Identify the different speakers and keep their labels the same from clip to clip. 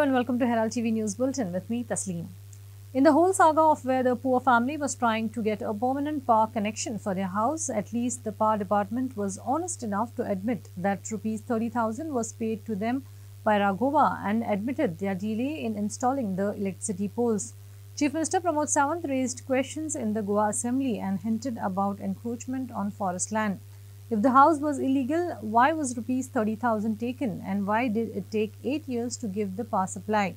Speaker 1: and welcome to Herald TV News Bulletin with me, Tasleem. In the whole saga of where the poor family was trying to get a permanent power connection for their house, at least the power department was honest enough to admit that Rs 30,000 was paid to them by Raghova and admitted their delay in installing the electricity poles. Chief Minister Pramod Sawant raised questions in the Goa Assembly and hinted about encroachment on forest land. If the house was illegal, why was Rs 30,000 taken and why did it take 8 years to give the power supply?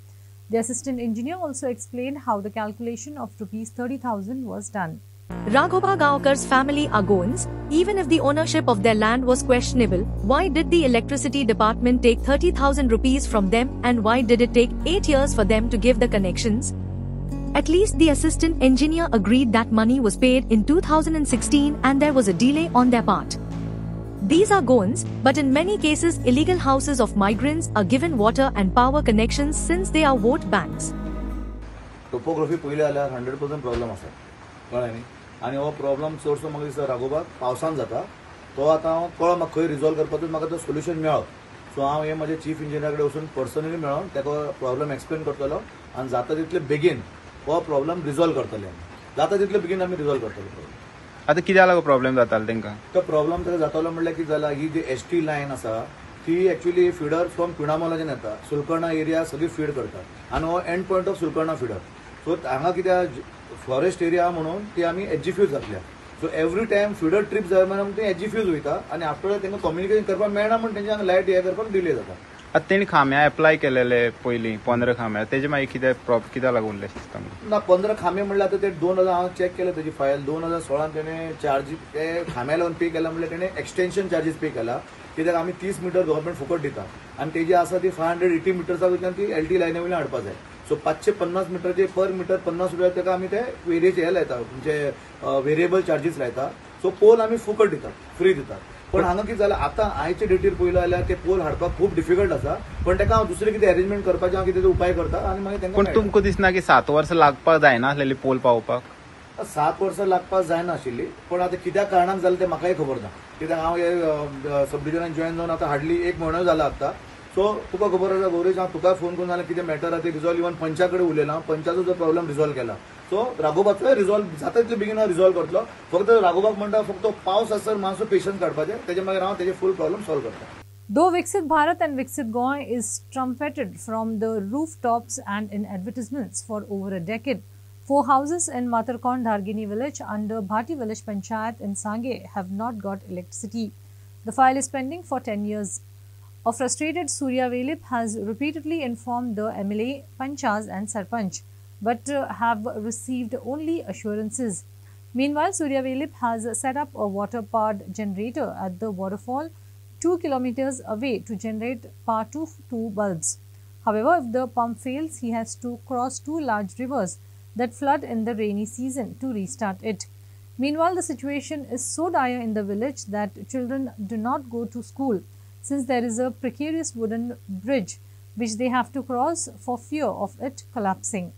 Speaker 1: The assistant engineer also explained how the calculation of Rs 30,000 was done.
Speaker 2: Raghova Gaokar's family are Goans. Even if the ownership of their land was questionable, why did the electricity department take 30,000 rupees from them and why did it take 8 years for them to give the connections? At least the assistant engineer agreed that money was paid in 2016 and there was a delay on their part. These are Goans, but in many cases illegal houses of migrants are given water and power connections since they are vote banks.
Speaker 3: Topography पहिले आल्यार 100% problem आसा कळ्ळें न्ही आनी हो problem चडसो म्हाका दिसता राघोबा पावसान जाता तो आतां कळ्ळो म्हाका खंय रिजॉल्व करपाचो म्हाका तो सोल्युशन मेळ्ळो सो हांव हे म्हजे चीफ इंजिनियरा कडेन वचून पर्सनली मेळोन ताका प्रॉब्लेम एक्सप्लेन करतलो आनी जाता तितले बेगीन हो प्रॉब्लेम रिजॉल्व करतले जाता तितले बेगीन आमी रिजॉल्व करतले
Speaker 4: आता कित्याक लागून प्रॉब्लेम जातालो तांकां
Speaker 3: तो प्रॉब्लेम ताका जातालो म्हणल्यार कितें जाला ही जी एसटी लायन आसा ती एक्चुअली फीडर फ्रॉम पिणामोलाच्यान येता सुलकर्णा एरिया सगळी फीड करतात आनी हो end point of Sulcorna feeder so हांगा कित्याक फॉरेस्ट एरिया म्हणून ती आमी एचजीफ्यूज घातल्या so every time feeder trip जाय म्हणून ती एचजीफ्यूज वयता आनी आफ्टर तांकां कम्युनिकेशन करपाक मेळना म्हणून तेंच्या हांगा लायट हे करपाक डिले जाता
Speaker 4: आता तेणी खांब्या एप्लाय केलेले पयलीं 15 खांब्या तेजे मागीर कित्याक लागून उरले दिसता
Speaker 3: ना 15 खांबे म्हणल्यार आतां ते 2000 हांव चॅक केले तेजी फायल 2016 तेणें चार्जीस ते खांब्या लागून पे केला म्हणल्यार तेणें एक्सटेंशन चार्जीस पे केला कित्याक आमी 30 मिटर गव्हर्मेंट फुकट दिता आनी तेजी आसा ती 580 मिटर्सा वयल्यान ती एलटी लायनी वयल्यान हाडपा जाय सो 550 मिटरचे पर मिटर 50 रुपया ताका आमी ते वेरिएशन हे लायता म्हणजे वेरिएबल चार्जीस लायता सो पोल आमी फुकट दिता फ्री दिता पण हांगा कितें जालें आतां आयचे डेटीर पयलो जाल्यार ते पोल हाडपाक खूब डिफिकल्ट आसा पण ताका हांव दुसरें कितें अरेंजमेंट करपाचें हांव कितें उपाय करता आनी मागीर तांकां
Speaker 4: पण तुमकां दिसना की 7 वर्सां लागपाक जायना आसलेली पोल पावोवपाक
Speaker 3: 7 वर्सां लागपाक जायना आशिल्ली पण आतां कित्या कारणाक जालें तें म्हाकाय खबर ना कित्याक हांव हे सब डिविजनान जॉयन जावन आतां हार्डली 1 म्हयनो जाला आतां सो तुका खबर आसा गौरेश हांव तुका फोन करून जाल्यार कितें मॅटर आहा ते रिजॉल्व इवन पंचा कडेन उलयला हांव पंचाचो जो प्रॉब्लेम रिजॉल्व केला सो राघोबाचोय रिजॉल्व जाता तितले बेगीन हांव रिजॉल्व करतलो फक्त राघोबाक म्हणटा फक्त पावस आसता मातसो पेशन्स काडपाचें तेजे मागीर हांव तेजे फूल प्रॉब्लेम सॉल्व करता.
Speaker 1: Though Viksit Bharat and Viksit Goa is trumpeted from the rooftops and in advertisements for over a decade, 4 houses in Matarkon Dhargini village under Bhati village Panchayat in Sange have not got electricity. The file is pending for 10 years. A frustrated Surya Velip has repeatedly informed the MLA, Panchas and Sarpanch, but have received only assurances. Meanwhile, Surya Velip has set up a water-powered generator at the waterfall 2 kilometers away to generate power to 2 bulbs. However, if the pump fails, he has to cross 2 large rivers that flood in the rainy season to restart it. Meanwhile, the situation is so dire in the village that children do not go to school since there is a precarious wooden bridge which they have to cross for fear of it collapsing.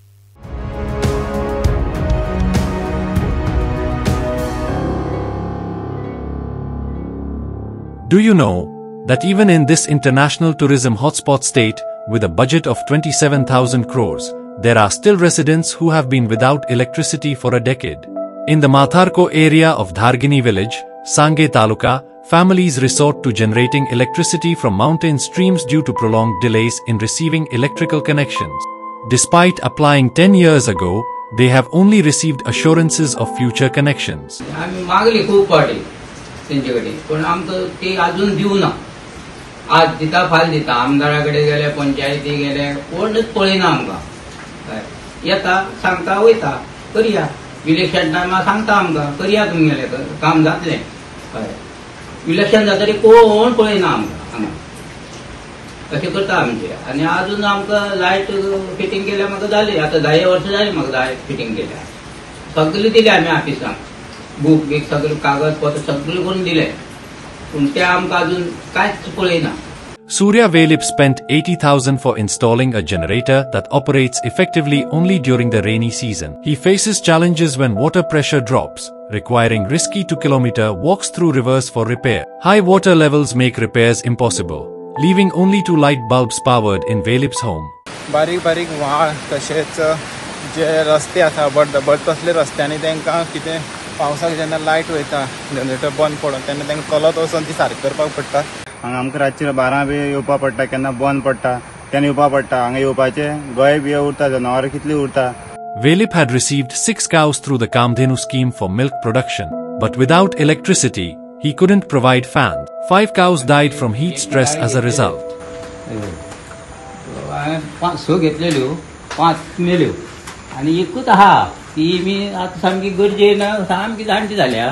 Speaker 5: Do you know that even in this international tourism hotspot state with a budget of 27,000 crores, there are still residents who have been without electricity for a decade? In the Matharko area of Dhargini village, Sange Taluka, families resort to generating electricity from mountain streams due to prolonged delays in receiving electrical connections. Despite applying 10 years ago, they have only received assurances of future connections.
Speaker 6: तेंचेकडे पण आमकां ते अजून दिवना आज दिता फाल दिता आमदारा कडेन गेले पंचायती गेले कोणच पळयना आमकां येता सांगता वयता करया इलेक्शन टायमार सांगता आमकां करया तुमगेलें काम जातलें हय इलेक्शन जातकीर कोण पळयना आमकां हांगा अशें करता आमचे आनी अजून आमकां लायट फिटींग केल्या म्हाका जाली आतां 10 वर्सां जाली म्हाका लायट फिटींग केल्या सगळी दिली आमी ऑफिसांक बुक बीक सगळे कागदपत्र सगळे करून दिले पण ते आमकां अजून कांयच पळयना.
Speaker 5: Surya Velip spent 80,000 for installing a generator that operates effectively only during the rainy season. He faces challenges when water pressure drops, requiring risky 2-kilometer walks through rivers for repair. High water levels make repairs impossible, leaving only 2 light bulbs powered in Velip's home.
Speaker 4: बारीक बारीक व्हाळ तशेंच जे रस्ते आसा but तसले रस्त्यांनी तांकां कितें पावसाक जेन्ना लायट वयता जनरेटर बंद पडून तेन्ना तांकां चलत वचून ती सारकी करपाक पडटा. हांगा आमकां रातचे 12 बी येवपाक पडटा, केन्ना बंद पडटा तेन्ना येवपाक पडटा. हांगा येवपाचें गय बी उरता, जनावरां कितली उरता.
Speaker 5: Velip had received 6 cows through the Kamdhenu scheme for milk production, but without electricity, he couldn't provide fans. 5 cows died from heat stress as a result.
Speaker 6: 5 घेतलेल्यो 5 मेल्यो आनी एकूच आहा ती मी आतां सामकी गरजेन सामकी जाणटी जाल्या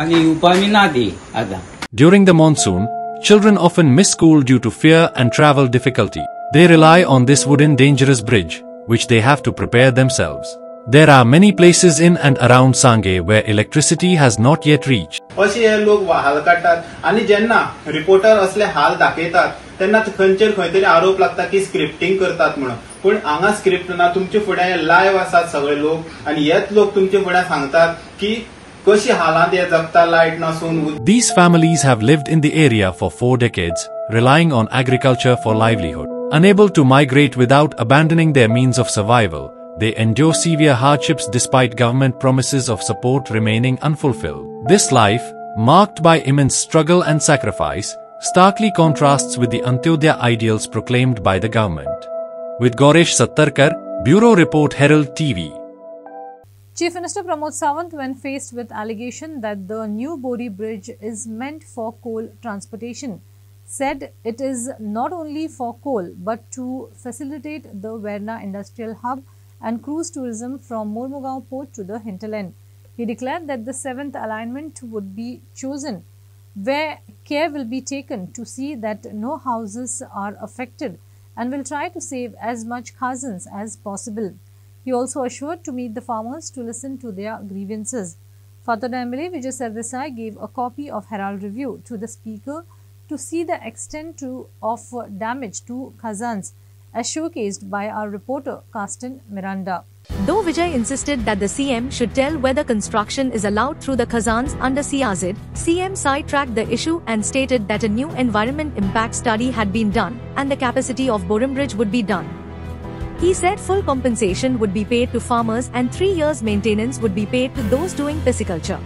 Speaker 6: आनी येवपा मी ना ती आतां.
Speaker 5: During the monsoon, children often miss school due to fear and travel difficulty. They rely on this wooden dangerous bridge, which they have to prepare themselves. There are many places in and around Sangay where electricity has not yet reached.
Speaker 4: अशे हे लोक हाल काडटात आनी जेन्ना reporter असले हाल दाखयतात तेन्ना खंयचेर खंय तरी आरोप लागता की स्क्रिप्टिंग करतात म्हणून. पूण हांगा स्क्रिप्ट ना, तुमचे फुड्यान लायव्ह आसात सगळे लोक आनी हेच लोक तुमचे फुड्यान सांगतात की कशी हालांत हे जगता लायट नसून.
Speaker 5: These families have lived in the area for 4 decades, relying on agriculture for livelihood. Unable to migrate without abandoning their means of survival, they endure severe hardships despite government promises of support remaining unfulfilled. This life, marked by immense struggle and sacrifice, starkly contrasts with the Antyodaya ideals proclaimed by the government. With Goresh Sattarkar, Bureau Report, Herald TV.
Speaker 1: Chief Minister Pramod Sawant, when faced with allegation that the new Bori Bridge is meant for coal transportation, said it is not only for coal but to facilitate the Verna industrial hub and cruise tourism from Mormugao port to the hinterland. He declared that the 7th alignment would be chosen, where care will be taken to see that no houses are affected and will try to save as much khazans as possible. He also assured to meet the farmers to listen to their grievances. Fatada MLA Vijay Sardesai gave a copy of Herald Review to the Speaker to see the extent of damage to khazans, as showcased by our reporter Carsten Miranda.
Speaker 2: Though Vijay insisted that the CM should tell whether construction is allowed through the khazans under CRZ, CM sidetracked the issue and stated that a new environment impact study had been done and the capacity of Borim Bridge would be done. He said full compensation would be paid to farmers and 3 years maintenance would be paid to those doing pisciculture.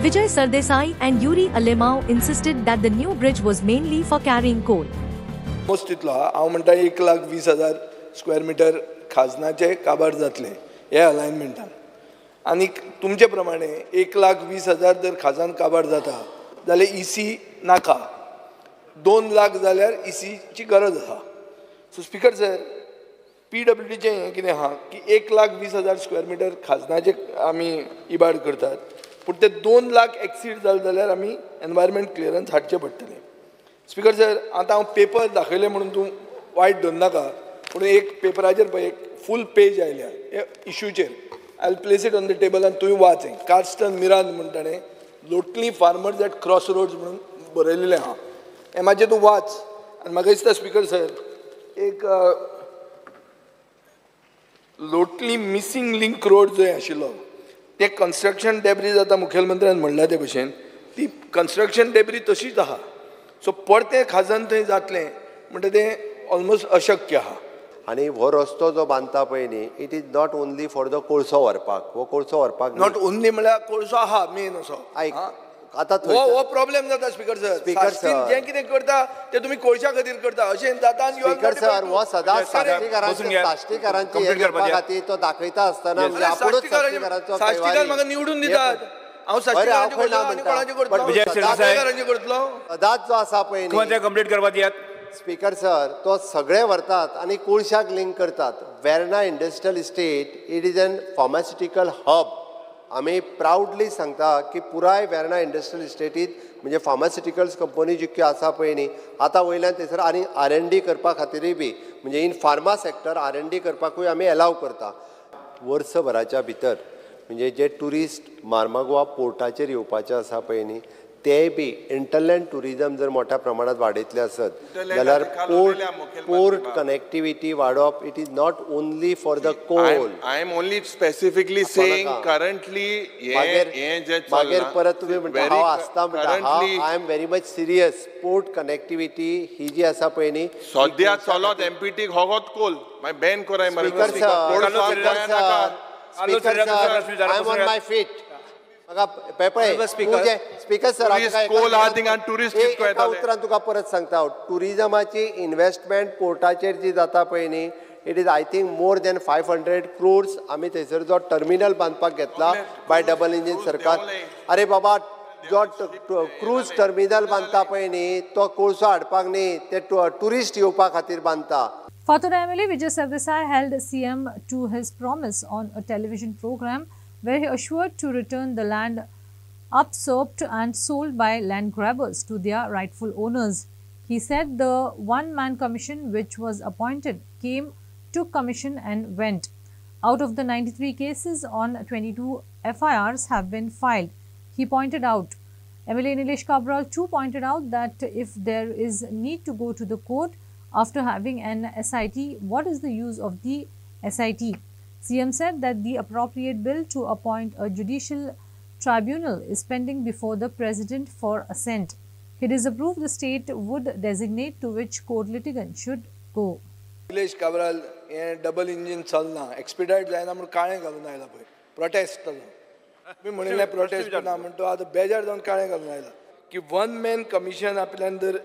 Speaker 2: Vijay Sardesai and Yuri Alemao insisted that the new bridge was mainly for carrying coal.
Speaker 7: Most itlo हांव म्हणटा 1,20,000 square metre खाजनाचे काबार जातले ह्या अलायनमेंटान आनी तुमचे प्रमाणे 1,20,000 जर खाजन काबार जाता जाल्यार EC नाका, 2 लाख जाल्यार ECची गरज आसा. सो स्पीकर सर PWDचे हें कितें आहा की 1,20,000 स्क्वेअर मिटर खाजनाचे आमी इबाड करतात, पूण ते 2 लाख एक्सीड जाले जाल्यार आमी एनवायरमेंट क्लियरन्स हाडचे पडटले. स्पीकर सर आतां हांव पेपर दाखयले म्हणून तूं वायट धर नाका, पूण एक पेपराचेर पळय एक फूल पेज आयल्या हे इश्यूचेर. I will place it on the table आनी तुवें वाच. कार्स्टन मिरांद म्हणटा ताणें लोटली फार्मर्स एट क्रॉस रोड्स म्हणून बरयलेलें आहा. हें मातशें तूं वाच. आनी म्हाका दिसता स्पीकर सर एक लोटली मिसींग लिंक रोड जो आशिल्लो ते कन्स्ट्रक्शन डेब्रीज आतां मुखेलमंत्र्यान म्हणला ते भशेन ती कन्स्ट्रक्शन डेब्री तशीच आहा. सो परतें खाजन थंय जातलें म्हणटा तें ऑलमोस्ट अशक्य आहा.
Speaker 8: आनी हो रस्तो जो बांदता पळय न्ही, it is not only for the कोळसो व्हरपाक. हो कोळसो व्हरपाक
Speaker 7: नॉट ओन्ली म्हळ्यार कोळसो आहा मेन असो.
Speaker 8: आतां
Speaker 7: हो प्रॉब्लेम जाता स्पीकर सर. जें कितें करता तें तुमी कोळशा खातीर करता अशें जाता.
Speaker 8: स्पीकर सर हो सदांच साश्टीकारांची हे करपा खातीर तो दाखयता आसतना
Speaker 7: साश्टीकार म्हाका निवडून दितात. हांव साश्टीकारांचें करतलो
Speaker 8: सदांच जो आसा पळय न्ही
Speaker 7: कंप्लीट करपाक दियात.
Speaker 8: स्पीकर सर तो सगळे व्हरतात आनी कोळशाक लिंक करतात. Verna industrial estate it is an pharmaceutical hub. आमी प्राउडली सांगता की पुराय वेर्ना इंडस्ट्रियल इस्टेटींत म्हणजे फार्मास्युटिकल्स कंपनी जितक्यो आसा पळय न्ही आतां वयल्यान थंयसर आनी R&D करपा खातीरूय बी म्हणजे इन फार्मा सेक्टर R&D करपाकूय आमी एलाव करता. वर्सभराच्या भितर म्हणजे जे ट्युरिस्ट मार्मागोवा पोर्टाचेर येवपाचे आसा पळय न्ही तेय बी इंटरलँड टुरिझम जर मोठ्या प्रमाणात वाडयतले आसत जाल्यार पोर्ट कनेक्टिविटी वाडोवप it is not only for the coal.
Speaker 7: I am only specifically saying currently
Speaker 8: मागीर परत तुमी म्हणटा हांव आसता म्हणटा I am very much serious. Port connectivity ही जी आसा पळय न्ही
Speaker 7: सद्या चलत एमपीटी होगोत कोल मागीर बॅन कराय मरे.
Speaker 8: I am on my feet. Speaker sir एका उतरान तुका परत सांगता हांव टुरिझमाची इन्व्हेस्टमेंट पोर्टाचेर जी जाता पळय न्ही it is I think more than 500 crores आमी थंयसर जो टर्मिनल बांदपाक घेतला बाय डबल इंजीन सरकार. अरे बाबा जो क्रूज टर्मिनल बांदता पळय न्ही तो कोळसो हाडपाक न्ही ते टुरिस्ट येवपा खातीर बांदता.
Speaker 1: Fathoda MLA Vijay Sardesai held CM to his promise on a television program where he assured to return the land usurped and sold by land grabbers to their rightful owners. He said the one-man commission which was appointed came, took commission and went. Out of the 93 cases on 22 FIRs have been filed, he pointed out. MLA Nilesh Cabral too pointed out that if there is need to go to the court after having an SIT, what is the use of the SIT? CM said that the appropriate bill to appoint a judicial tribunal is pending before the president for assent. He disapproved the state would designate to which court litigant should go.
Speaker 7: Nilesh Cabral हे double engine चलना एक्सपिडायट जायना म्हणून काळें घालून आयला पळय prostate मी म्हणिल्लें prostate ना म्हणून तो आतां बेजार जावन काळें घालून आयला की वन मॅन कमिशन आपल्यान जर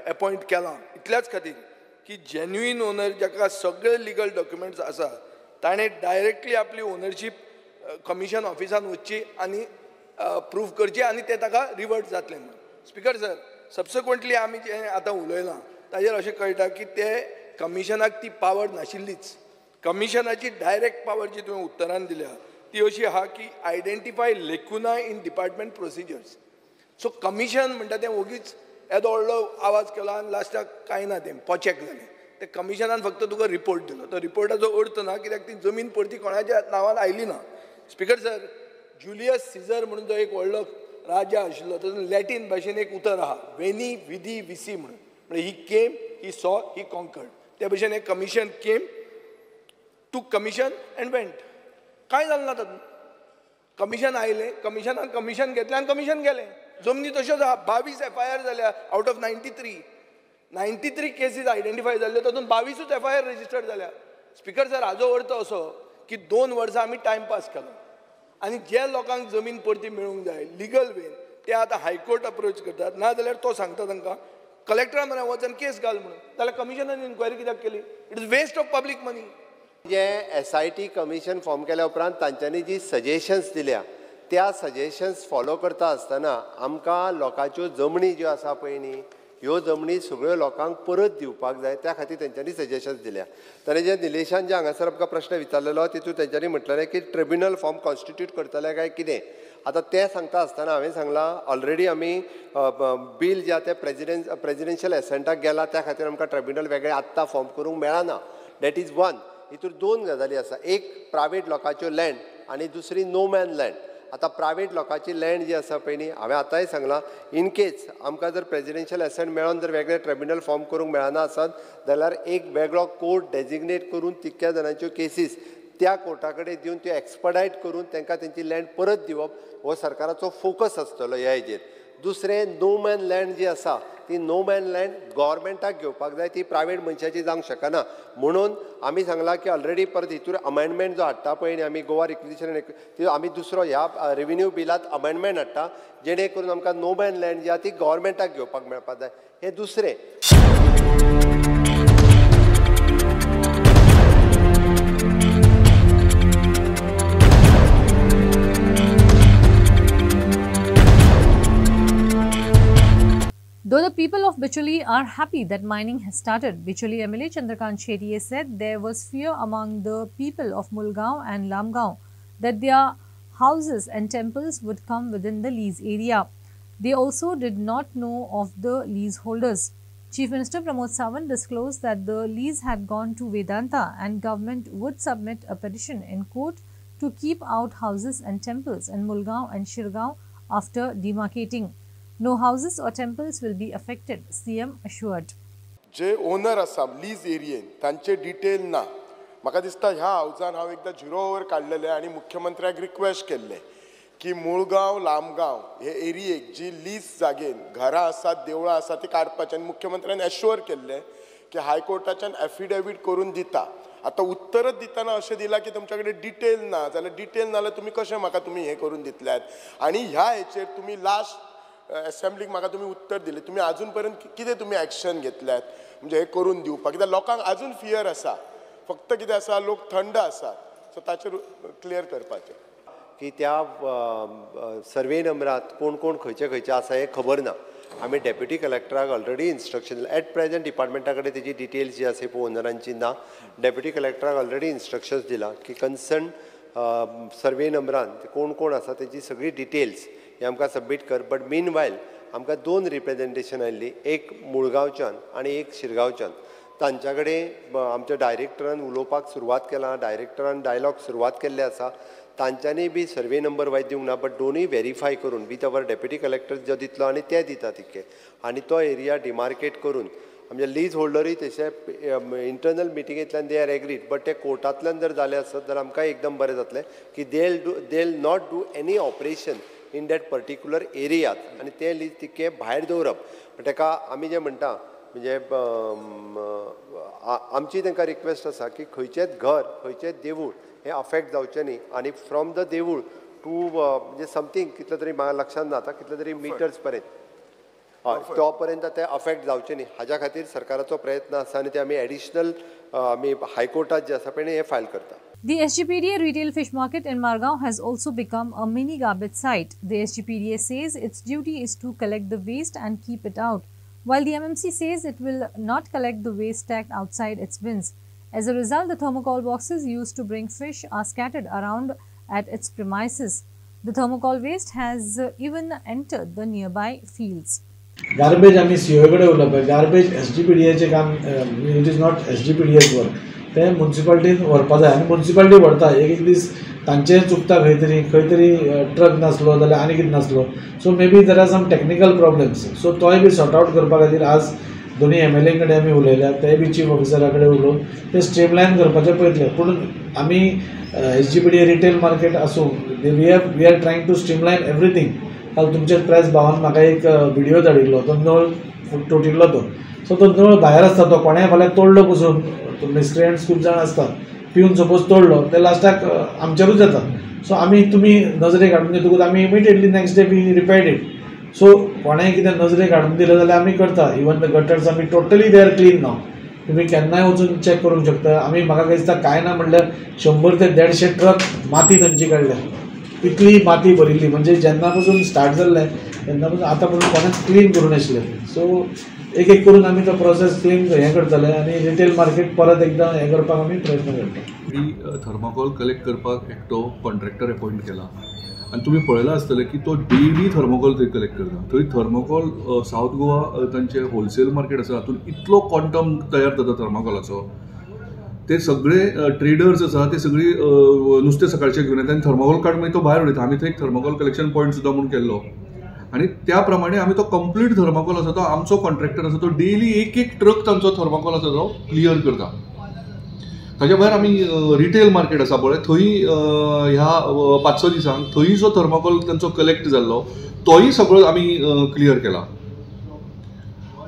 Speaker 7: अपॉयंट केलां इतल्याच खातीर की जेन्युइन ओनर जाका सगळे लिगल डॉक्युमेंट्स आसा ताणें डायरेक्टली आपली ओनरशीप कमिशन ऑफिसान वचची आनी प्रूफ करची आनी तें ताका रिवर्ट जातलें म्हणून. स्पिकर सर सबसिक्वंटली आमी जें आतां उलयलां ताजेर अशें कळटा की ते कमिशनाक ती पावर नाशिल्लीच. कमिशनाची डायरेक्ट पावर जी तुवें उत्तरान दिल्या ती अशी आहा की identify lacuna in department procedures. So commission म्हणटा तें ओगीच येदो व्हडलो आवाज केलो आनी लास्टाक कांय ना तें पोचेक जालें. ते कमिशनान फक्त तुका रिपोर्ट दिलो. तो रिपोर्टाचो अर्थ ना कित्याक ती जमीन परती कोणाच्या नांवान आयली ना. स्पिकर सर जुलियस सिझर म्हणून जो एक व्हडलो राजा आशिल्लो तातूंत लॅटीन भाशेन एक उतर आहा वेनी विधी विसी म्हणून म्हणजे ही केम ही सॉ ही कॉन्कर्ड. त्या भशेन एक commission came to commission and went. कांय जालें ना तातूंत. कमिशन आयलें कमिशनान कमिशन घेतलें आनी कमिशन गेलें. जमनी तश्योच आहा 22 FIR जाल्या आउट ऑफ 93 केसीस आयडेंटिफाय जाल्ल्यो तातूंत 22च FIR रजिस्टर्ड जाल्या. स्पिकर सर हाजो अर्थ असो की 2 वर्सां आमी टायमपास केलो आनी जे लोकांक जमीन परती मेळूंक जाय लिगल वेन ते आतां हायकोर्ट अप्रोच करतात ना जाल्यार तो सांगता तांकां कलेक्टरा म्हऱ्या वचून केस घाल म्हणून. जाल्यार कमिशनान इन्क्वायरी कित्याक केली? It is waste of public money.
Speaker 8: जे SIT कमिशन फॉर्म केल्या उपरांत तांच्यांनी जी सजेशन्स दिल्या त्या सजेशन्स फॉलो करता आसतना आमकां लोकांच्यो जमनी ज्यो आसा पळय न्ही ह्यो जमनी सगळ्यो लोकांक परत दिवपाक जाय त्या खातीर तेंच्यांनी सजेशन्स दिल्या. ताणें जे निलेशान जे हांगासर आमकां प्रश्न विचारलेलो तितूंत तेंच्यांनी म्हटलेलें की ट्रिब्युनल फॉर्म कॉन्स्टिट्यूट करतले काय कितें. आतां तें सांगता आसतना हांवें सांगलां ऑलरेडी आमी बील जे आहा तें प्रेजिडेन्शियल एसेंटाक गेला त्या खातीर आमकां ट्रिब्युनल वेगळें आत्तां फॉर्म करूंक मेळना. That is one. हितूर 2 गजाली आसा. एक प्रायवेट लोकांच्यो लँड आनी दुसरी नो मॅन लँड. आतां प्रायवेट लोकांची लँड जी आसा पळय न्ही हांवें आतांय सांगलां इन केस आमकां जर प्रेजिडेन्शियल एसेंट मेळोन जर वेगळे ट्रिब्युनल फॉर्म करूंक मेळना आसत जाल्यार एक वेगळो कोर्ट डेजिग्नेट करून तितक्या जाणांच्यो केसीस त्या कोर्टा कडेन दिवन त्यो एक्सपर्डायट करून तांकां तेंची लँड परत दिवप हो सरकाराचो फोकस आसतलो ह्या हेजेर. दुसरें नो मॅन लँड जी आसा ती नो मॅन लँड गव्हर्मेंटाक घेवपाक जाय ती प्रायवेट मनशाची जावंक शकना. म्हणून आमी सांगलां की ऑलरेडी परत हितूर अमेंडमेंट जो हाडटा पळय न्ही आमी गोवा रिक्विजिशन आमी दुसरो ह्या रेव्हेन्यू बिलांत अमेंडमेंट हाडटा जेणे करून आमकां नो मॅन लँड जी आहा ती गव्हर्मेंटाक घेवपाक मेळपाक जाय. हें दुसरें.
Speaker 1: Though the people of Bicholi are happy that mining has started, Bicholi MLA Chandrakant Shetye said there was fear among the people of Mulgaon and Lamgaon that their houses and temples would come within the lease area. They also did not know of the leaseholders. Chief Minister Pramod Sawant disclosed that the lease had gone to Vedanta and government would submit a petition in court to keep out houses and temples in Mulgaon and Shirgaon after demarcating. No houses or temples will be affected, CM assured.
Speaker 9: जे owner आसा lease एरियेन तांचे detail ना. म्हाका दिसता ह्या हावजान हांव एकदां 0 over काडलेले आनी मुख्यमंत्र्याक रिक्वेस्ट केल्ले की मुळगांव लांबगांव हे एरियेक जी लीज जागेन घरां आसात देवळां आसात ती काडपाचें आनी मुख्यमंत्र्यान एश्युअर केल्ले की हायकोर्टाच्यान एफिडेवीट करून दिता. आतां उत्तरच दितना अशें दिलां की तुमचे कडेन डिटेल ना जाल्यार डिटेल नाल्यार तुमी कशें म्हाका तुमी हें करून दितल्यात. आनी ह्या हेचेर तुमी लास्ट असेंब्लीक म्हाका तुमी उत्तर दिलें तुमी अजून पर्यंत कितें तुमी एक्शन घेतल्यात म्हणजे हे करून दिवपाक. कित्याक लोकांक अजून फियर आसा फक्त कितें आसा लोक थंड आसात सो ताचेर क्लियर करपाचें
Speaker 8: की त्या सर्वे नंबरात कोण कोण खंयचे खंयचे आसा हें खबर ना. आमी डेप्युटी कलेक्टराक ऑलरेडी इन्स्ट्रक्शन एट प्रेझेंट डिपार्टमेंटा कडेन तेजी डिटेल्स जी आसा पळय ओनरांची ना. डेप्युटी कलेक्टराक ऑलरेडी इन्स्ट्रक्शन्स दिला की कन्सर्न सर्वे नंबरान कोण कोण आसा तेजी सगळी डिटेल्स हे आमकां सबमीट कर. बट मीन वायल आमकां 2 रिप्रेझेंटेशन आयिल्ली, एक मुळगांवच्यान आनी एक शिरगांवच्यान. तांच्या कडेन आमच्या डायरेक्टरान उलोवपाक सुरवात केला, डायरेक्टरान डायलॉग सुरवात केल्ले आसा. तांच्यांनी बी सर्वे नंबर वायज दिवंक ना बट दोनूय व्हेरीफाय करून विथ अवर डेप्युटी कलेक्टर जो दितलो आनी ते दिता तिके आनी तो एरिया डिमार्केट करून म्हणजे लीज होल्डरूय तशे इंटरनल मिटिंगेंतल्यान दे आर एग्रीड. बट ते कोर्टांतल्यान जर जालें आसत जाल्यार आमकां एकदम बरें जातलें की they not do any operation in that particular एरियात आनी ते लीज तिके भायर दवरप. ताका आमी जें म्हणटा म्हणजे आमची तांकां रिक्वेस्ट आसा की खंयचेच घर खंयचेच देवूळ हे अफेक्ट जावचें न्ही. आनी फ्रॉम द देवूळ टू म्हणजे समथींग कितले तरी म्हाका लक्षांत ना आतां कितले तरी मिटर्स पर्यंत तो पर्यंत ते अफेक्ट जावचे न्ही हाज्या खातीर सरकाराचो प्रयत्न आसा आनी ते आमी एडिशनल आमी हायकोर्टात जे आसा पळय हे फायल करता.
Speaker 1: The SGPDA retail fish market in Margao has also become a mini garbage site. The SGPDA says its duty is to collect the waste and keep it out, while the MMC says it will not collect the waste stacked outside its bins. As a result, the thermocol boxes used to bring fish are scattered around at its premises. The thermocol waste has even entered the nearby fields.
Speaker 10: Garbage आमी CO कडे उलयता. Garbage SGPDAचें काम it is not SGPDA's work. ते म्युन्सिपालिटीन व्हरपा जाय आनी municipality व्हरता. एक दीस तांचें चुकता खंय तरी ट्रक नासलो जाल्यार आनी कितें नासलो. So may be there are some technical problems. So तोय बी सॉर्ट आउट करपा खातीर आज दोनी MLA कडेन आमी उलयल्या. ते बी चीफ ऑफिसरा कडेन उलोवन ते स्ट्रीमलायन करपाचें पळयतले. पूण आमी SGPDA रिटेल मार्केट आसूं we are trying to streamline everything. काल तुमचे प्रेस भावान म्हाका एक व्हिडिओ धाडिल्लो तो नळ तुटिल्लो तो. सो तो नळ भायर आसता तो कोणेंय फाल्यां तोडलो पसून मिस्क्रियंट्स खूब जाण आसतात पिवन सपोज तोडलो ते लास्टाक आमचेरूच येता. सो आमी तुमी नजरेक हाडून दितकूच आमी immediately next day we repaired it. So कोणेंय कितें नजरेक हाडून दिलें जाल्यार आमी करता. इवन द गटर्स आमी totally they are clean now. तुमी केन्नाय वचून चॅक करूंक शकता. आमी म्हाका दिसता कांय ना म्हणल्यार 100 ते 150 ट्रक माती थंयची काडल्या. इतली माती भरिल्ली म्हणजे जेन्ना पसून स्टार्ट जाल्लें तेन्ना पसून आतां पसून कोणेंच क्लीन करूं नाशिल्लें. सो एक एक करून आमी तो प्रोसेस क्लीन हें करतले आनी रिटेल मार्केट परत एकदां हें करपाक आमी प्रयत्न करता.
Speaker 11: थर्माकोल कलेक्ट करपाक एकटो कॉन्ट्रॅक्टर अपॉयंट केला आनी तुमी पळयलां आसतलें की तो डेली थर्माकोल थंय कलेक्ट करता. थंय थर्माकोल सावथ गोवा तांचें होलसेल मार्केट आसा तातूंत इतलो क्वांटम तयार जाता थर्माकोलाचो. ते सगळे ट्रेडर्स आसा ते सगळी नुस्तें सकाळचें घेवन येता आनी थर्माकोल काडून मागीर तो भायर उडयता. आमी थंय एक थर्माकोल कलेक्शन पॉयंट सुद्दां म्हूण केल्लो आनी त्या प्रमाणे आमी तो कंप्लीट थर्माकोल आसा तो आमचो कॉन्ट्रॅक्टर आसा तो डेली एक ट्रक तांचो थर्माकोल आसा तो क्लियर करता. ताच्या भायर आमी रिटेल मार्केट आसा पळय थंय ह्या 5-6 दिसांक थंय जो थर्माकोल तांचो कलेक्ट जाल्लो तोय सगळो आमी क्लियर केला.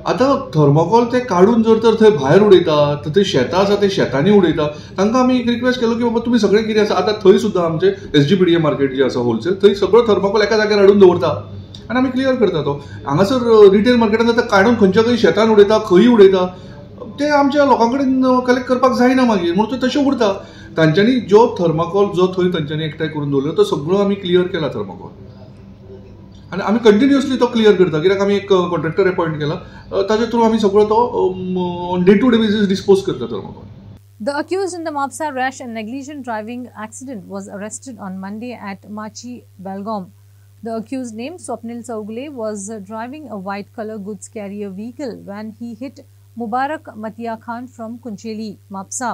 Speaker 11: आतां थर्माकोल ते काडून जर तर थंय भायर उडयता तर थंय शेतां आसा ते शेतांनी उडयता. तांकां आमी एक रिक्वेस्ट केलो की बाबा तुमी सगळें कितें आसा आतां थंय सुद्दां आमचे SGPDA मार्केट जे आसा होलसेल थंय सगळो थर्माकोल एका जाग्यार हाडून दवरता आनी आमी क्लियर करता. तो हांगासर रिटेल मार्केटान आतां काडून खंयच्या खंय शेतान उडयता खंय उडयता ते आमच्या लोकां कडेन कलेक्ट करपाक जायना मागीर म्हणून ते तशें उरता. तांच्यांनी जो थर्माकोल जो थंय तांच्यांनी एकठांय करून दवरलो तो सगळो आमी क्लियर केला थर्माकोल आनी आमी कंटिन्युअसली तो क्लियर करता. कित्याक आमी एक कॉन्ट्रॅक्टर अपॉयंट केला ताजे थ्रू आमी सगळो तो day to day basis dispose करता thermocol.
Speaker 1: The accused in the Mapsa rash and negligent driving accident was arrested on Monday at Machi, Belgaum. The accused, named Swapnil Chaugle, was driving a white-color goods carrier vehicle when he hit Mubarak Matia Khan from Kuncheli, Mapsa,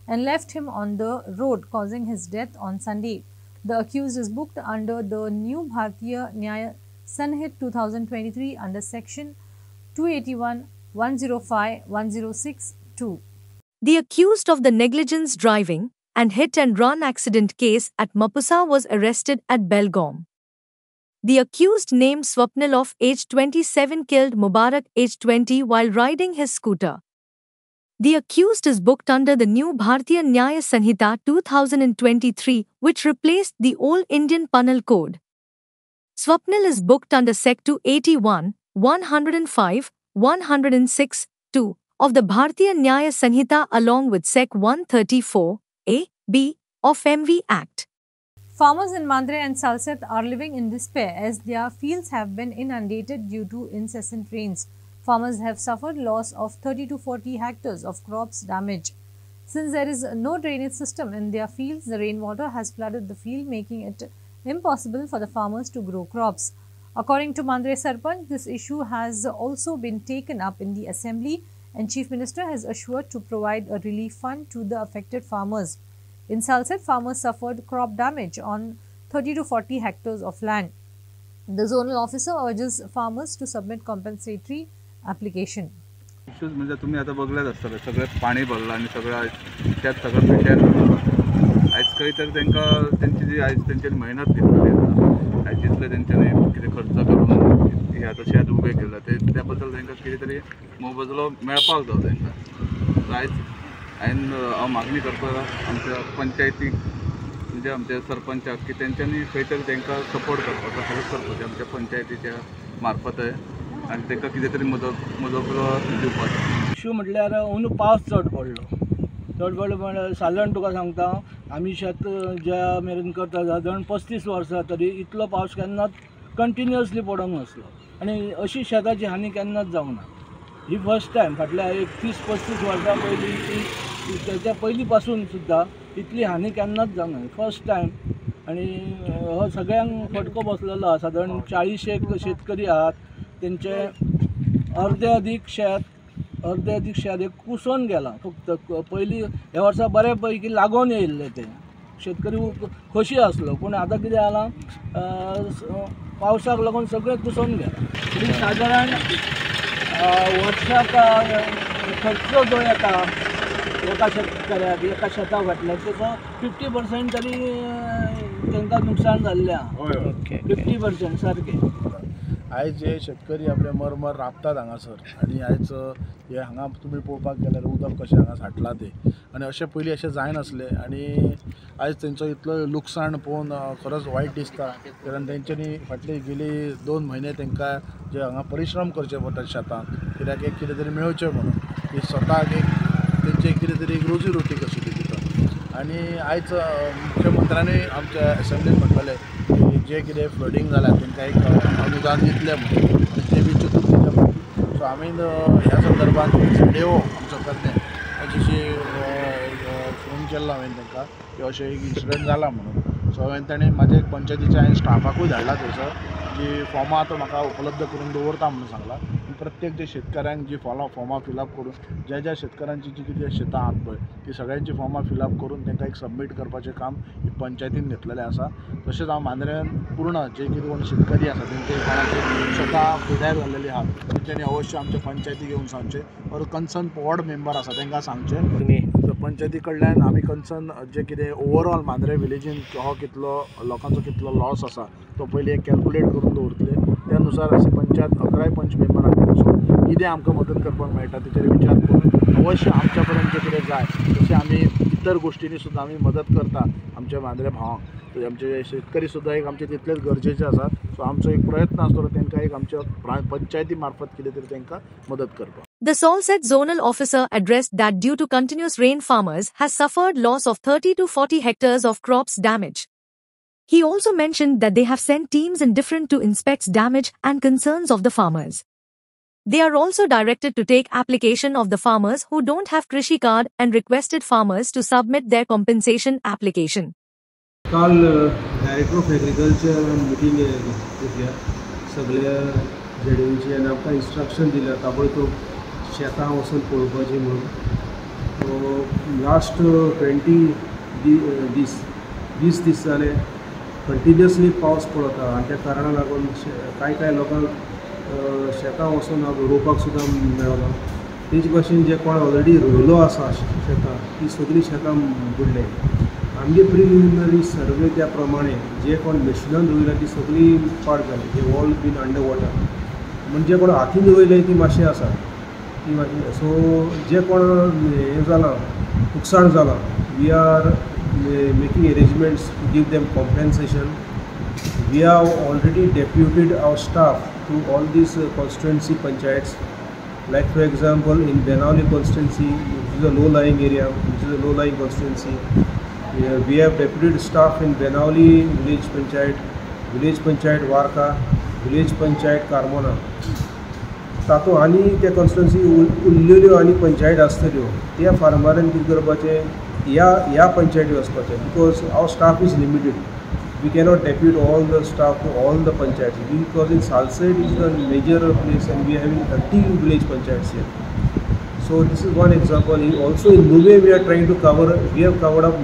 Speaker 1: and left him on the road, causing his death on Sunday. The accused is booked under the new Bharatiya Nyaya Sunhit 2023 under Section 281, 105, 106, 2.
Speaker 2: The accused of the negligence driving and hit-and-run accident case at Mapusa was arrested at Belgaum. The accused named Swapnil of age 27 killed Mubarak age 20 while riding his scooter. The accused is booked under the new Bharatiya Nyaya Sanhita 2023, which replaced the old Indian Penal Code. Swapnil is booked under Sec 281, 105, 106, 2 of the Bharatiya Nyaya Sanhita along with Sec 134, A, B of MV Act.
Speaker 1: Farmers in Mandre and Salsett are living in despair as their fields have been inundated due to incessant rains. Farmers have suffered loss of 30 to 40 hectares of crops damage. Since there is no drainage system in their fields, the rainwater has flooded the field, making it impossible for the farmers to grow crops. According to Mandre Sarpanch, this issue has also been taken up in the assembly and Chief Minister has assured to provide a relief fund to the affected farmers. In Salsett, farmers suffered crop damage on 30 to 40 hectares of land. The zonal officer urges farmers to submit compensatory application.
Speaker 4: Issues म्हणजे तुम्ही आता बघल्याच आसतले सगळे पाणी भरला आणि सगळं त्यात सगळं पिड्ड्यार आयज खंय तर तांकां तेंची जी आयज तेंच्यांनी मेहनत घेतली आयज जितले तेंच्यांनी कितें खर्च करून हे आतां शेत उबें केलां त्या बद्दल तांकां कितें तरी मोबदलो मेळपाक जाय तांकां. आयज हांवें मागणी करता आमच्या पंचायतीक म्हणजे आमच्या सरपंचाक की तेंच्यांनी खंय तरी तांकां सपोर्ट करपाचो हेल्प करपाचें आमच्या पंचायतीच्या मार्फत आनी तांकां कितें तरी मदत दिवपाचें.
Speaker 12: इश्यू म्हटल्यार अंदू पावस चड पडलो म्हळ्यार सादारण तुका सांगता आमी शेत ज्या मेरेन करता सादारण 35 वर्सां तरी इतलो पावस केन्नाच कंटिन्युअसली पडोंक नासलो आनी अशी शेताची हानी केन्नाच जावंक ना. ही फर्स्ट टायम फाटल्या एक 30-35 वर्सां पयलीं त्याच्या पयलीं पासून सुद्दां इतली हानी केन्नाच जावंक ना. फर्स्ट टायम आनी हो सगळ्यांक फटको बसलेलो आहा. सादारण 40 शेतकरी आहात तेंचे अर्धे अदीक शेत एक कुसोन गेलां. फक्त पयलीं ह्या वर्सा बरे पैकी लागून येयल्ले ते शेतकरी खोशी आसलो पूण आतां कितें जालां पावसाक लागून सगळें कुसोन गेलां. सादारण वर्साक खर्च जो येता एका शेतकऱ्याक एका शेताक घातल्यार तेचो 50% तरी तांकां नुकसाण जाल्लें आहा. 50% सारकें.
Speaker 10: आयज जे शेतकरी आपले मरमर राबतात हांगासर आनी आयज हे हांगा तुमी पळोवपाक गेल्यार उदक कशें हांगा साठलां तें आनी अशें पयलीं अशें जायनासलें आनी आयज तेंचो इतलो लुकसाण पळोवन खरोच वायट दिसता. कारण तेंच्यांनी फाटले गेली 2 म्हयने तांकां जे हांगा परिश्रम करचे पडटात शेतांत कित्याक एक कितें तरी मेळचें म्हणून की स्वताक एक तेंचे कितें तरी एक रोजी रोटी कशी ती दिता. आनी आयज मुख्यमंत्र्यांनी आमच्या असेंब्लीन म्हणटलें की जे कितें फ्लडींग जाल्यार तांकां एक अनुदान दितलें म्हणून ते बी चिंतून दितले म्हणून. सो आमी ह्या संदर्भात देव आमचो करणे अशी फोन केल्लो हांवें तांकां की अशें एक इन्सिडंट जाला म्हणून. सो हांवें ताणें म्हाज्या एक पंचायतीच्या हांवें स्टाफाकूय धाडला थंयसर जी फॉर्मां तो म्हाका उपलब्ध करून दवरता म्हणून सांगला. प्रत्येक जे शेतकऱ्यांक जी फॉर्मां फिलअप करून ज्या शेतकऱ्यांची जी कितें शेतां आहात पळय ती सगळ्यांची फॉर्मां फिलअप करून तांकां एक सबमीट करपाचें काम ही पंचायतीन घेतलेलें आसा. तशेंच हांव मांद्रेन पूर्ण जे कितें कोण शेतकरी आसा तेंचे कोणाचे शेतां पिड्ड्यार जाल्लेली आहात तेंच्यांनी अवश्य आमच्या पंचायतीक येवन सांगचें और कन्सर्न वॉर्ड मेंबर आसा तांकां सांगचें. पंचायती कडल्यान आमी कन्सर्न जे कितें ओवरऑल मांद्रे विलेजीन हो कितलो लोकांचो कितलो लॉस आसा तो पयलीं एक कॅल्कुलेट करून दवरतले. त्या अनुसार अशी पंचायत 11 पंच मेंबरांक वचून कितें आमकां मदत करपाक मेळटा तेचेर विचार करून अवश्य आमच्या पर्यंत जे कितें जाय तशें आमी इतर गोश्टींनी सुद्दां आमी मदत करता आमच्या मांद्रे भावांक. आमचे शेतकरी सुद्दां एक आमचे तितलेच गरजेचे आसात. सो आमचो एक प्रयत्न आसतलो तांकां एक आमच्या पंचायती मार्फत कितें तरी तांकां मदत करपाक.
Speaker 2: The Salsett zonal officer addressed that due to continuous rain farmers has suffered loss of 30 to 40 hectares of crops damage. He also mentioned that they have sent teams in different to inspect damage and concerns of the farmers. They are also directed to take application of the farmers who don't have Krishi card and requested farmers to submit their compensation application.
Speaker 13: काल director of agriculture meeting घेतल्या सगळ्या जेडींची आनी आमकां instruction दिल्या ताबडतोब शेतां वचून पळोवपाचें म्हणून. लास्ट 20 दीस जाले कंटिन्युअसली पावस पडटा आनी त्या कारणाक लागून कांय लोकांक शेतां वचून रोवपाक सुद्दां मेळना. तेच भाशेन जे कोण ऑलरेडी रोयलो आसा शेतां ती सगळीं शेतां बुडले. आमगे प्रिलिमिनरी सर्वे त्या प्रमाणे जे कोण मशिनान रोयला ती सगळीं पाड जाली. जे ऑल बीन अंडर वॉटर. म्हणजे कोण हातीन रोयले ती मातशें आसा ती मातशें. सो जे कोण हें जालां नुकसाण जालां we are making arrangements to give them compensation. We have already deputed our staff to all these constituency panchayats. Like for example, in Benali constituency, which is a low-lying area, which is a low-lying constituency, we have deputed staff in Benali village panchayat Warka, village panchayat Carmona. तातूंत आनी त्या constituency उरलेल्यो आनी पंचायत आसतल्यो त्या फार्मरान कितें करपाचें ह्या पंचायती वचपाचें. Because our staff is limited. We cannot depute all the staff to all the panchayats because in Salsette is the major place and we are having 30 village panchayats here. So this is one example. Also in Nuve we are trying to cover, we have covered up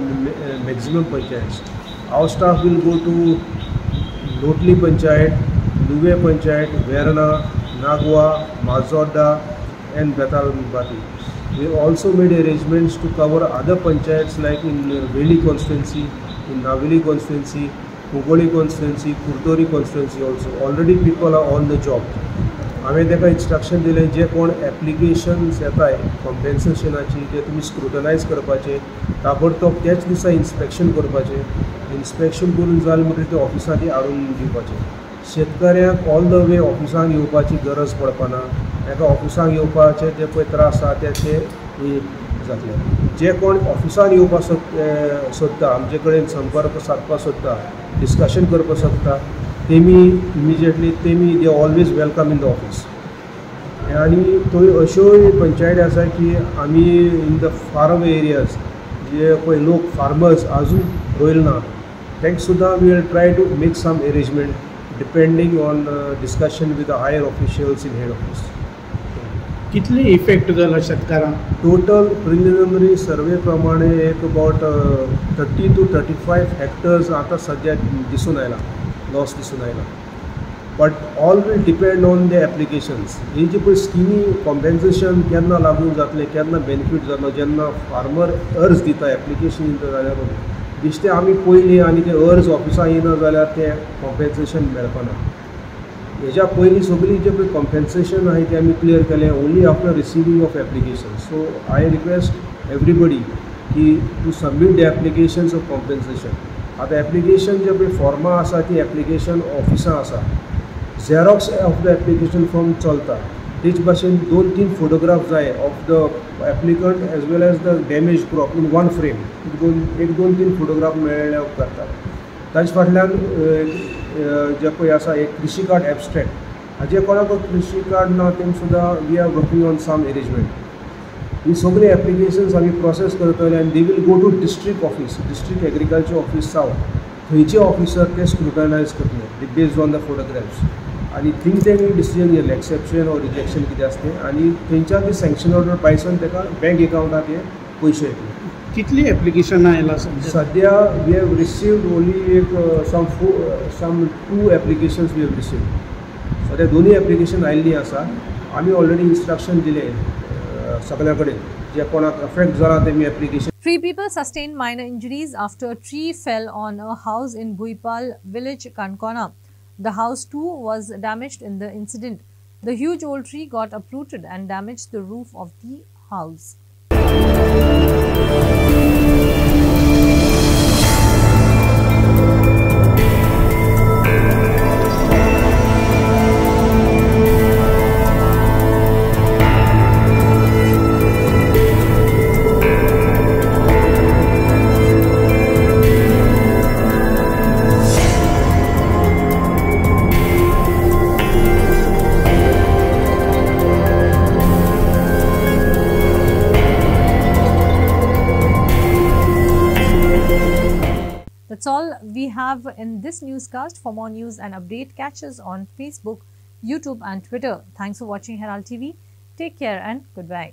Speaker 13: maximum panchayats. Our staff will go to Lotli Panchayat, Nuve Panchayat, Verna, Nagwa, Mazoda and Betalbati. We also made arrangements to cover other panchayats like in Veli constituency, in Naveli constituency, Kugoli constituency, Kurtori constituency also. Already people are on the job. हांवें ताका instruction दिलें जे कोण applications येताय कॉम्पेन्सेशनाची ते तुमी स्क्रुटनायज करपाचे. ताबडतोब त्याच दिसा इन्स्पेक्शन करपाचें. इन्स्पेक्शन करून जालें म्हणटकीर ते ऑफिसांत हाडून दिवपाचें. शेतकऱ्याक ऑल द वे ऑफिसांक येवपाची गरज पडपाना. ताका ऑफिसांक येवपाचे जे पळय त्रास आसा ते जातले. जे कोण ऑफिसान येवपाक सोदता आमचे कडेन संपर्क सादपाक सोदता डिस्कशन करपाक सोदता तेमी immediately they always welcome in the office. आनी थंय अश्योय पंचायती आसा की आमी in the far away areas जे पळय लोक फार्मर्स आजून रोयल ना तांकां सुद्दां we will try to make some arrangement depending on discussion with the higher officials in head office.
Speaker 14: कितले इफेक्ट जाला शेतकारांक?
Speaker 13: टोटल प्रिलिमिनरी सर्वे प्रमाणे एक अबाउट 30 to 35 हेक्टर्स आतां सद्या दिसून आयला लॉस दिसून आयला. But all will depend on the applications. ही जी पळय स्किमी कॉम्पेन्सेशन केन्ना लागू जातलें केन्ना बेनिफीट जालो जेन्ना फार्मर अर्ज दिता एप्लिकेशन दिता जाल्यार दिसते आमी पयलीं आनी ते अर्ज ऑफिसां येना जाल्यार तें कॉम्पेन्सेशन मेळपाना. हेज्या पयलीं सगळीं जे पळय कॉम्पेन्सेशन आहाय तें आमी क्लियर केलें only after receiving of application. So I request everybody की to submit the applications of compensation. आतां एप्लिकेशन जे पळय फॉर्मां आसा ती एप्लिकेशन ऑफिसां आसा. Xerox of the application form चलता. तेच भाशेन 2-3 फोटोग्राफ जाय of the applicant as well as the damage crop in one frame. 2-3 photograph मेळ्ळ्या उपकारता. ताचे फाटल्यान जे पळय आसा एक कृशी कार्ड एब्स्ट्रॅक्ट हाजे कोणाक कृशी कार्ड ना तेम सुद्दां we are working on some arrangement. ही सगळी एप्लिकेशन्स आमी प्रोसेस करतले आनी they will go to district office district agriculture office सावथ. थंयचे ऑफिसर ते स्क्रुटनायज करतले बेस्ड ऑन द फोटोग्राफ्स आनी थिंग तेणी डिसिजन घेतलें एक्सेप्शन ऑर रिजेक्शन कितें आसतें आनी थंयच्यान ती सँक्शन ऑर्डर पायसन ताका बँक एकावंटाक हे पयशे येतले.
Speaker 14: कितली एप्लिकेशनां आयला
Speaker 13: सद्या वी हॅव रिसिव्ड ओन्ली एक सम 2 एप्लिकेशन्स वी हॅव रिसिव्ड. सद्या 2 एप्लिकेशन आयिल्लीं आसा. आमी ऑलरेडी इंस्ट्रक्शन दिलें सगळ्या कडेन जे कोणाक अफेक्ट जाला तेमी application.
Speaker 1: 3 people sustained minor injuries after a tree fell on a house in Bhuipal village, Kankona. The house too was damaged in the incident. The huge old tree got uprooted and damaged the roof of the house. That's all we have in this newscast. For more news and update, catch us on Facebook, YouTube and Twitter. Thanks for watching Herald TV. Take care and goodbye.